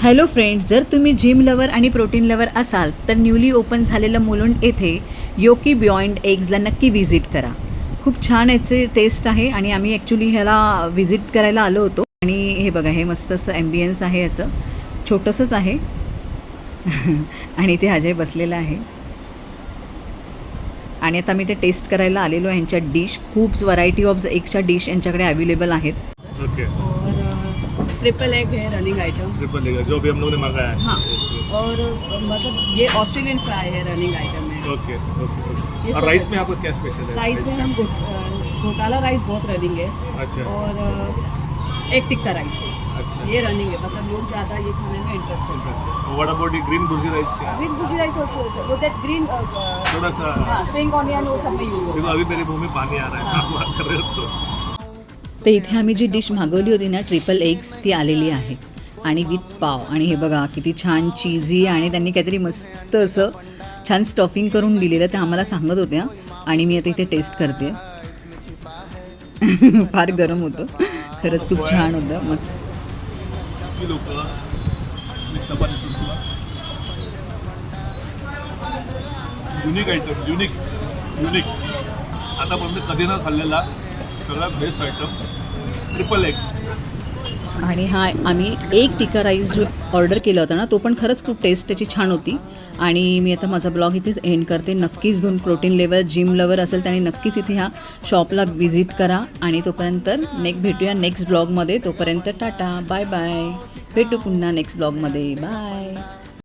Hello friends, जर तुम्ही gym lover आणि प्रोटीन लवर असाल तर न्यूली ओपन झालेलं मुलुंड येथे योकी बियॉन्ड एग्जला नक्की व्हिजिट करा. खूप छान याचे टेस्ट आहे आणि आम्ही ॲक्च्युली ह्याला व्हिजिट करायला आलो होतो. आणि हे बघा, हे मस्त असं ॲम्बियन्स आहे याचं, छोटंसंच आहे आणि ते अजय बसलेलं आहे. आणि आता मी ते टेस्ट करायला आलेलो आहे. यांच्या डिश खूप व्हरायटी ऑफ एगच्या डिश यांच्याकडे अवेलेबल आहेत. ओके. और ट्रिपल एग है रनिंग आइटम. ट्रिपल एग जो भी हम लोगों ने मंगाया है. हाँ. और मतलब ये ऑस्ट्रेलियन फ्राई है, रनिंग आइटम है. ओके ओके ये और सब राइस है. में आपका क्या स्पेशल है? राइस में हम घोटाला राइस बहुत रनिंग है. अच्छा और एक टिक्का राइस, अच्छा. ये रनिंग है. मतलब लोग ज़्यादा ये खाने में इंटरेस्टेड है. What about green bhurji rice क्या? ग्रीन भुजी राइस ऑल्सो, वो दैट ग्रीन थोड़ा सा स्प्रिंग ऑनियन वो सब में यूज देखो होता अभी मेरे मुंह में पानी आ रहा है आप बात कर रहे हो तो. तर इथे आम्ही जी डिश मागवली होती ना, ट्रिपल एग्स, ती आलेली आहे आणि विथ पाव. आणि हे बघा किती छान चीजी, आणि त्यांनी काहीतरी मस्त असं छान स्टफिंग करून दिलेलं, ते आम्हाला सांगत होत्या. आणि मी आता इथे टेस्ट करते. फार गरम होतं, खरंच खूप छान होतं, मस्त. ही लोक मी चपाती सुद्धा युनिक आयटम, युनिक आतापर्यंत कधी न खाल्लेला सगळ्यात बेस्ट आयटम ट्रिपल एग्स. आणि हा आम्ही एक टिक्का राईस जो ऑर्डर केला होता ना, तो पण खरंच खूप टेस्ट त्याची छान होती. आणि मी आता माझा ब्लॉग इथेच एंड करते. नक्कीच दोन प्रोटीन लेवर जिम लवर असेल त्याने नक्कीच इथे ह्या शॉपला व्हिजिट करा. आणि तोपर्यंत भेटूया नेक्स्ट ब्लॉगमध्ये. तोपर्यंत टाटा, बाय बाय. भेटू पुन्हा नेक्स्ट ब्लॉगमध्ये. बाय.